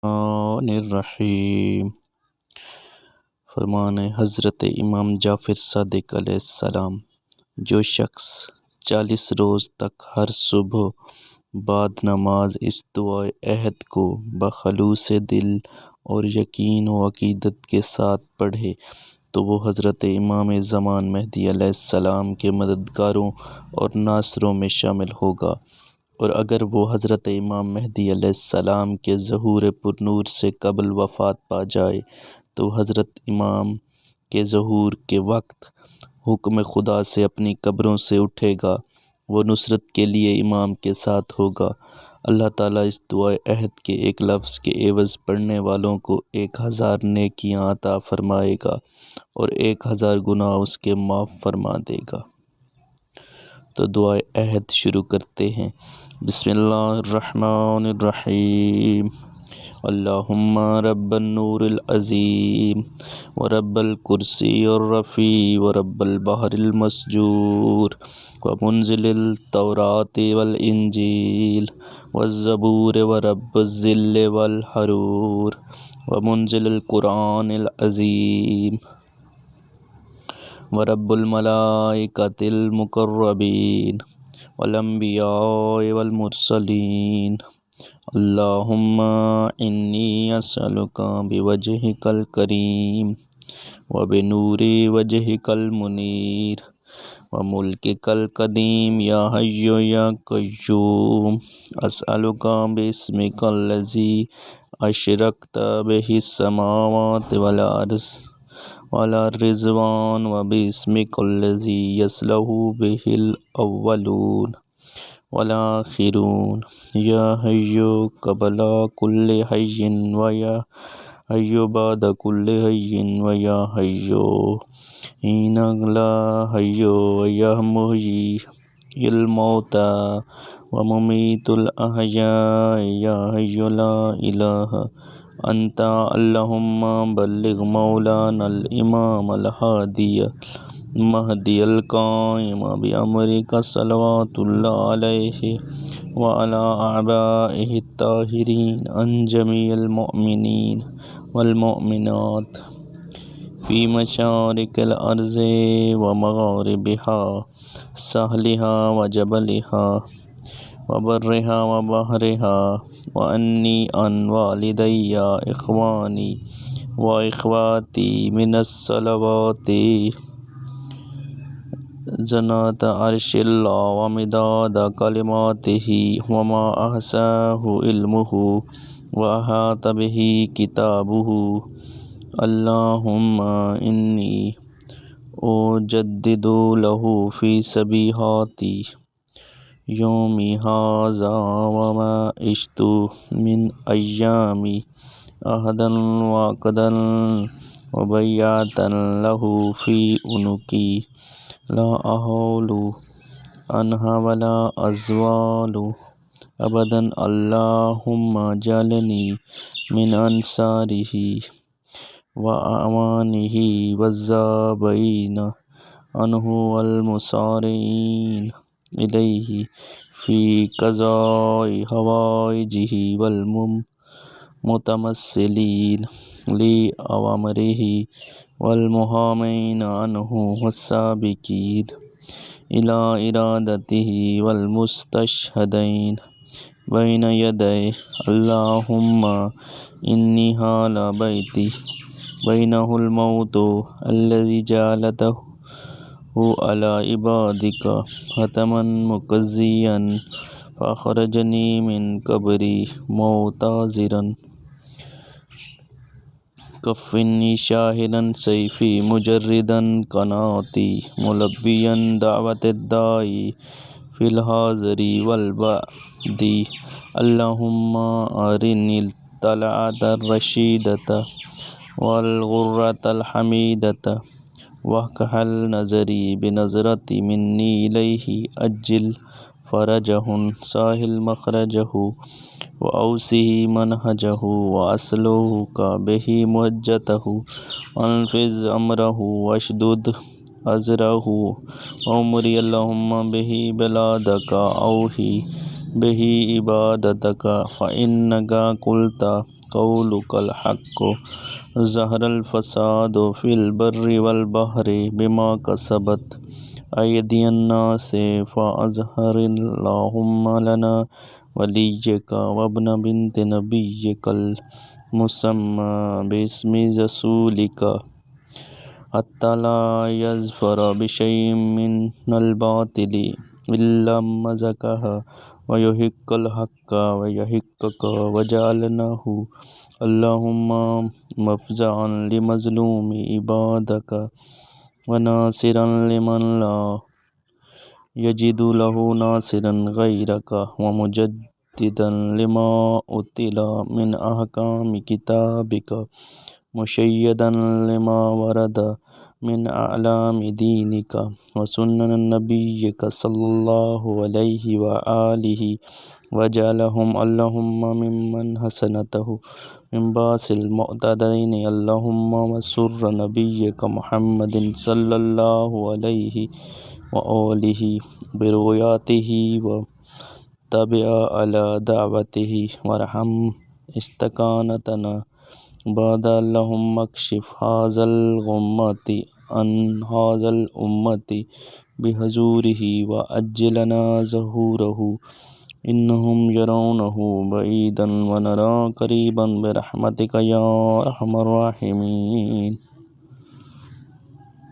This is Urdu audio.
الرحمن الرحیم۔ فرمان حضرت امام جعفر صادق علیہ السلام، جو شخص 40 روز تک ہر صبح بعد نماز اس دعائے عہد کو بخلوص دل اور یقین و عقیدت کے ساتھ پڑھے تو وہ حضرت امام زمان مہدی علیہ السلام کے مددگاروں اور ناصروں میں شامل ہوگا، اور اگر وہ حضرت امام مہدی علیہ السلام کے ظہور پرنور سے قبل وفات پا جائے تو حضرت امام کے ظہور کے وقت حکم خدا سے اپنی قبروں سے اٹھے گا، وہ نصرت کے لیے امام کے ساتھ ہوگا۔ اللہ تعالیٰ اس دعائے عہد کے ایک لفظ کے عوض پڑھنے والوں کو 1000 نیکیاں عطا فرمائے گا اور 1000 گناہ اس کے معاف فرما دے گا۔ تو دعائے عہد شروع کرتے ہیں۔ بسم اللہ الرحمن الرحیم۔ اللہم رب النور العظیم ورب الکرسی الرفیع ورب البحر المسجور ومنزل التوراۃ والانجیل والزبور ورب الظل والحرور ومنزل القرآن العظیم ورب الملائکۃ المقربین والانبیاء والمرسلین۔ اللہم انی اسألک بوجہک الکریم وبنور وجہک المنیر وملکک القدیم یا حی یا قیوم، اسألک باسمک الذی اشرقت بہ السماوات والارض والرضوان وباسمک الذی یصلح بہ الاولون والآخرون، یا حی قبل کل حی ویا حی بعد کل حی ویا حی حین لا حی ویا محیی الموتى وممیت الاحیاء یا حی لا الہ انت۔ اللہم بلغ مولانا الامام الہادی المہدی القائم بامرک صلوات اللہ علیہ وعلی آبائہ الطاہرین عن جمیع المؤمنین والمؤمنات فی مشارق الارض ومغاربہا، ساحلہا وجبلہا وبرہا وبحرہا، وعنی عن والدی اخوانی واخواتی من الصلوات زنات عرش اللہ ومداد کلماتہ وما احصاہ علمہ واحاط بہ کتابہ۔ اللہم انی اجدد لہ فی صبیحات یومی ھذا وما عشت من ایامی عہدا وعقدا وبیعۃ لہ فی عنقی لا احول عنہا ولا ازول ابدا۔ اللہم اجعلنی من انصارہ واعوانہ والذابین عنہ والمسارعین الیہ فی قضاء حوائجہ والمتمثلین لأوامرہ والمحامین عنہ والسابقین الی ارادتہ والمستشہدین بین یدیہ۔ اللہم انی حال بینی بینہ الموت الذی جعلتہ علی عبادک حتما مقضیا فاخرجنی من قبری معتذرا، کفنی شاہدا سیفی مجردا قناتی ملبیا دعوۃ الداعی فی الحاضر والبعد۔ اللہم ارنی الطلعۃ الرشیدۃ والغرۃ الحمیدۃ واکحل نظری بنظرۃ منی الیہ، عجل فرجہ سہل مخرجہ واوسع منہجہ واسلک بہ مہجتہ، انفذ امرہ واشدد اذرہ وامر اللہم بہ بلادک اوحی به عبادتك فإنك قلت قولك الحق ظهر الفساد في البر والبحر بما كسبت أيدي الناس فأظهر اللهم لنا وليك وابن بنت نبيك المسمى باسم رسولك حتى لا يظفر بشيء من الباطل إلا مزكها ويحق الحق ويحقك وجعلناه اللهم مفزعا لمظلوم عبادك وناصرا لمن لا يجد له ناصرا غيرك ومجددا لما أتل من أحكام كتابك مشيدا لما ورد من أعلام دينك وسنن نبيك صلى الله عليه وآله وجعلهم اللهم ممن حسنته من باس المعتدين اللهم وسر نبيك محمد صلى الله عليه وآله برؤياته وتبع على دعوته وارحم استكانتنا بعد اللهم اكشف هذا الغمة عن هذا الأمة بحضوره وأجلنا ظهوره إنهم يرونه بعيدا ونرى قريبا برحمتك يا أرحم الراحمين.